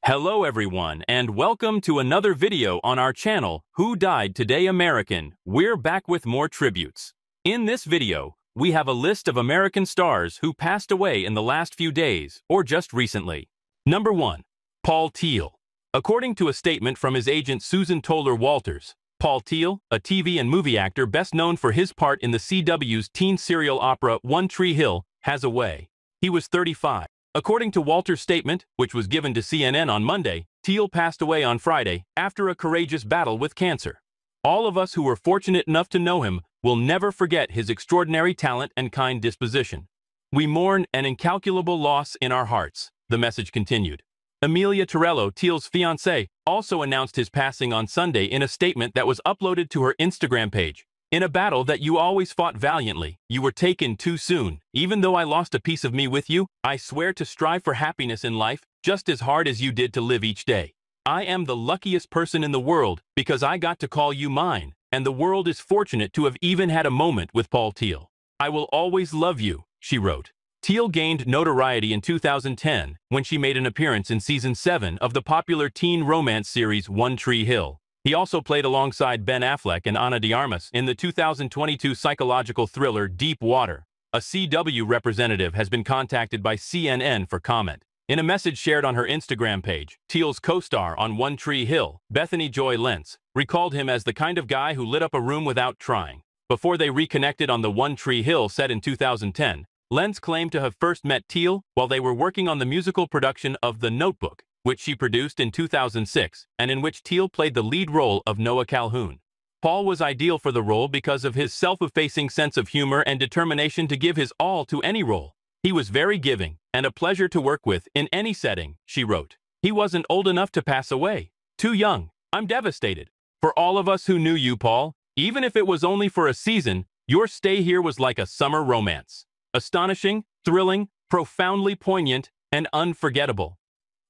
Hello everyone, and welcome to another video on our channel, Who Died Today American? We're back with more tributes. In this video, we have a list of American stars who passed away in the last few days, or just recently. Number 1. Paul Teal. According to a statement from his agent Susan Toller Walters, Paul Teal, a TV and movie actor best known for his part in the CW's teen serial opera One Tree Hill, has away. He was 35. According to Walter's statement, which was given to CNN on Monday, Teal passed away on Friday after a courageous battle with cancer. All of us who were fortunate enough to know him will never forget his extraordinary talent and kind disposition. We mourn an incalculable loss in our hearts, the message continued. Amelia Torello, Teal's fiancée, also announced his passing on Sunday in a statement that was uploaded to her Instagram page. In a battle that you always fought valiantly, you were taken too soon. Even though I lost a piece of me with you, I swear to strive for happiness in life just as hard as you did to live each day. I am the luckiest person in the world because I got to call you mine, and the world is fortunate to have even had a moment with Paul Teal. I will always love you, she wrote. Teal gained notoriety in 2010 when she made an appearance in Season 7 of the popular teen romance series One Tree Hill. He also played alongside Ben Affleck and Ana de Armas in the 2022 psychological thriller Deep Water. A CW representative has been contacted by CNN for comment. In a message shared on her Instagram page, Teal's co-star on One Tree Hill, Bethany Joy Lenz, recalled him as the kind of guy who lit up a room without trying. Before they reconnected on the One Tree Hill set in 2010, Lenz claimed to have first met Teal while they were working on the musical production of The Notebook, which she produced in 2006, and in which Teal played the lead role of Noah Calhoun. Paul was ideal for the role because of his self-effacing sense of humor and determination to give his all to any role. He was very giving and a pleasure to work with in any setting, she wrote. He wasn't old enough to pass away. Too young. I'm devastated. For all of us who knew you, Paul, even if it was only for a season, your stay here was like a summer romance. Astonishing, thrilling, profoundly poignant, and unforgettable.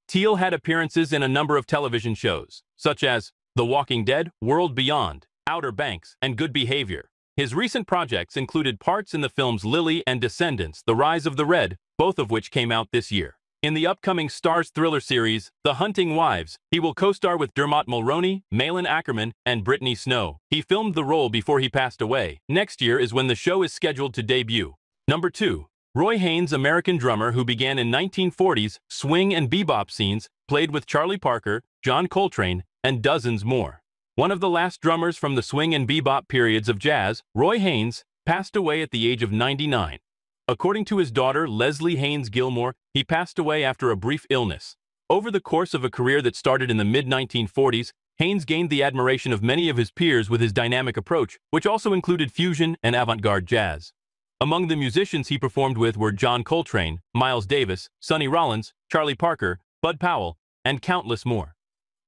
Teal had appearances in a number of television shows, such as The Walking Dead, World Beyond, Outer Banks, and Good Behavior. His recent projects included parts in the films Lily and Descendants, The Rise of the Red, both of which came out this year. In the upcoming Starz thriller series, The Hunting Wives, he will co-star with Dermot Mulroney, Malin Ackerman, and Brittany Snow. He filmed the role before he passed away. Next year is when the show is scheduled to debut. Number 2. Roy Haynes, American drummer who began in 1940s swing and bebop scenes, played with Charlie Parker, John Coltrane, and dozens more. One of the last drummers from the swing and bebop periods of jazz, Roy Haynes, passed away at the age of 99. According to his daughter, Leslie Haynes Gilmore, he passed away after a brief illness. Over the course of a career that started in the mid-1940s, Haynes gained the admiration of many of his peers with his dynamic approach, which also included fusion and avant-garde jazz. Among the musicians he performed with were John Coltrane, Miles Davis, Sonny Rollins, Charlie Parker, Bud Powell, and countless more.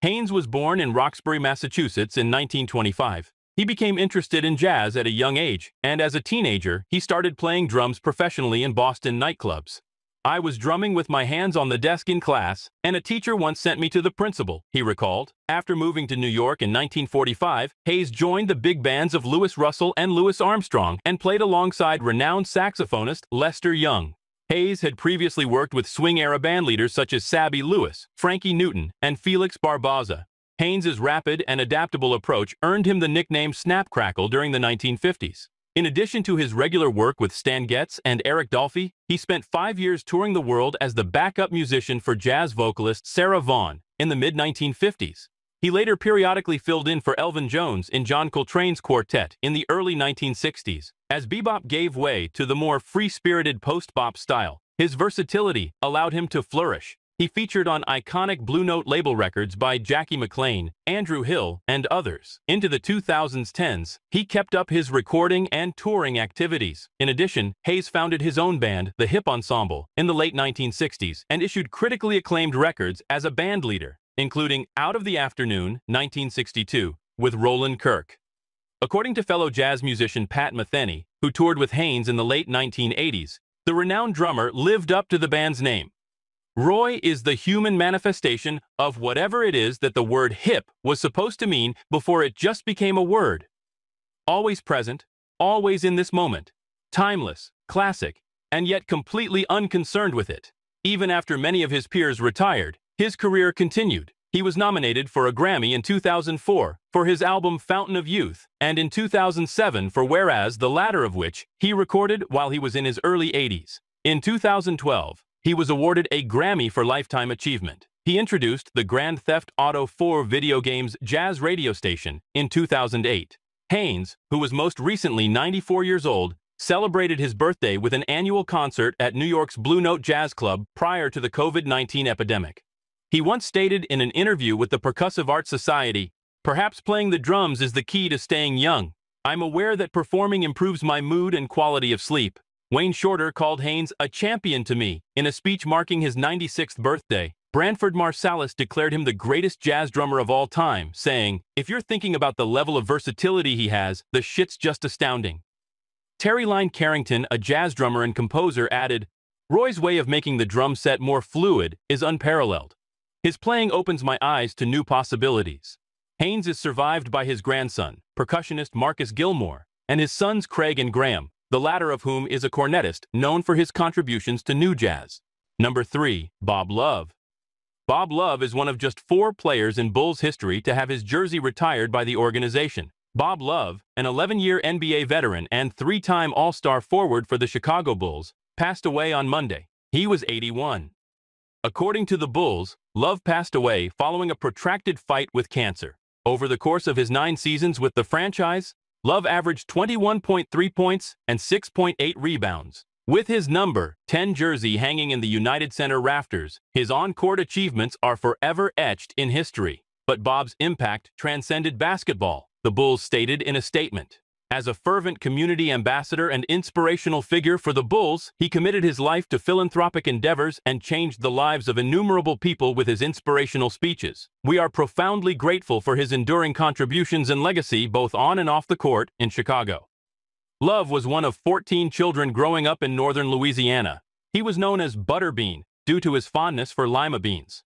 Haynes was born in Roxbury, Massachusetts in 1925. He became interested in jazz at a young age, and as a teenager, he started playing drums professionally in Boston nightclubs. I was drumming with my hands on the desk in class, and a teacher once sent me to the principal, he recalled. After moving to New York in 1945, Hayes joined the big bands of Louis Russell and Louis Armstrong and played alongside renowned saxophonist Lester Young. Hayes had previously worked with swing-era bandleaders such as Sabby Lewis, Frankie Newton, and Felix Barbaza. Haynes's rapid and adaptable approach earned him the nickname Snapcrackle during the 1950s. In addition to his regular work with Stan Getz and Eric Dolphy, he spent 5 years touring the world as the backup musician for jazz vocalist Sarah Vaughan in the mid-1950s. He later periodically filled in for Elvin Jones in John Coltrane's quartet in the early 1960s. As bebop gave way to the more free-spirited post-bop style, his versatility allowed him to flourish. He featured on iconic Blue Note label records by Jackie McLean, Andrew Hill, and others. Into the 2010s, he kept up his recording and touring activities. In addition, Hayes founded his own band, the Hip Ensemble, in the late 1960s and issued critically acclaimed records as a band leader, including Out of the Afternoon, 1962, with Roland Kirk. According to fellow jazz musician Pat Metheny, who toured with Haynes in the late 1980s, the renowned drummer lived up to the band's name. Roy is the human manifestation of whatever it is that the word hip was supposed to mean before it just became a word. Always present, always in this moment, timeless, classic, and yet completely unconcerned with it. Even after many of his peers retired, His career continued. He was nominated for a Grammy in 2004 for his album Fountain of Youth and in 2007 for Whereas, the latter of which he recorded while he was in his early 80s. In 2012, he was awarded a Grammy for Lifetime Achievement. He introduced the Grand Theft Auto 4 video game's jazz radio station in 2008. Haynes, who was most recently 94 years old, celebrated his birthday with an annual concert at New York's Blue Note Jazz Club prior to the COVID-19 epidemic. He once stated in an interview with the Percussive Arts Society, "Perhaps playing the drums is the key to staying young. I'm aware that performing improves my mood and quality of sleep." Wayne Shorter called Haynes a champion to me. In a speech marking his 96th birthday, Branford Marsalis declared him the greatest jazz drummer of all time, saying, "If you're thinking about the level of versatility he has, the shit's just astounding." Terry Lyne Carrington, a jazz drummer and composer, added, "Roy's way of making the drum set more fluid is unparalleled. His playing opens my eyes to new possibilities." Haynes is survived by his grandson, percussionist Marcus Gilmore, and his sons Craig and Graham, the latter of whom is a cornetist known for his contributions to new jazz. Number 3. Bob Love. Bob Love is one of just 4 players in Bulls history to have his jersey retired by the organization. Bob Love, an 11-year NBA veteran and 3-time All-Star forward for the Chicago Bulls, passed away on Monday. He was 81. According to the Bulls, Love passed away following a protracted fight with cancer. Over the course of his 9 seasons with the franchise, Love averaged 21.3 points and 6.8 rebounds. With his number 10 jersey hanging in the United Center rafters, his on-court achievements are forever etched in history. But Bob's impact transcended basketball, the Bulls stated in a statement. As a fervent community ambassador and inspirational figure for the Bulls, he committed his life to philanthropic endeavors and changed the lives of innumerable people with his inspirational speeches. We are profoundly grateful for his enduring contributions and legacy both on and off the court in Chicago. Love was one of 14 children growing up in northern Louisiana. He was known as Butterbean due to his fondness for lima beans.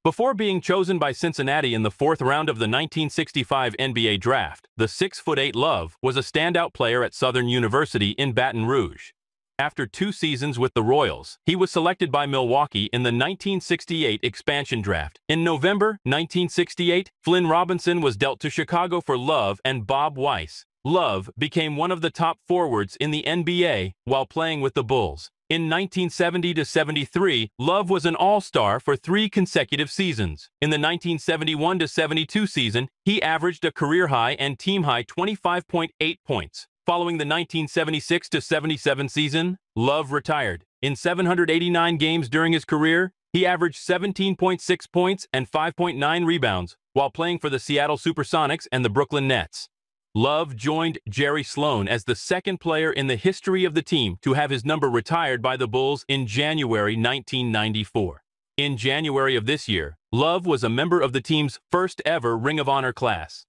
Before being chosen by Cincinnati in the 4th round of the 1965 NBA draft, the 6'8" Love was a standout player at Southern University in Baton Rouge. After 2 seasons with the Royals, he was selected by Milwaukee in the 1968 expansion draft. In November 1968, Flynn Robinson was dealt to Chicago for Love and Bob Weiss. Love became one of the top forwards in the NBA while playing with the Bulls. In 1970-73, Love was an All-Star for 3 consecutive seasons. In the 1971-72 season, he averaged a career-high and team-high 25.8 points. Following the 1976-77 season, Love retired. In 789 games during his career, he averaged 17.6 points and 5.9 rebounds while playing for the Seattle Supersonics and the Brooklyn Nets. Love joined Jerry Sloan as the 2nd player in the history of the team to have his number retired by the Bulls in January 1994. In January of this year, Love was a member of the team's first ever Ring of Honor class.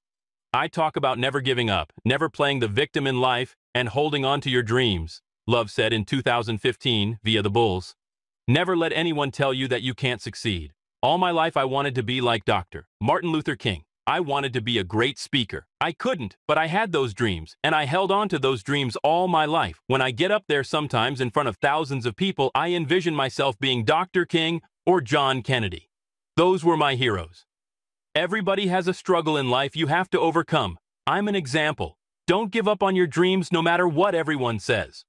"I talk about never giving up, never playing the victim in life, and holding on to your dreams," Love said in 2015 via the Bulls. "Never let anyone tell you that you can't succeed. All my life I wanted to be like Dr. Martin Luther King. I wanted to be a great speaker. I couldn't, but I had those dreams, and I held on to those dreams all my life. When I get up there sometimes in front of thousands of people, I envision myself being Dr. King or John Kennedy. Those were my heroes." Everybody has a struggle in life you have to overcome. I'm an example. Don't give up on your dreams no matter what everyone says.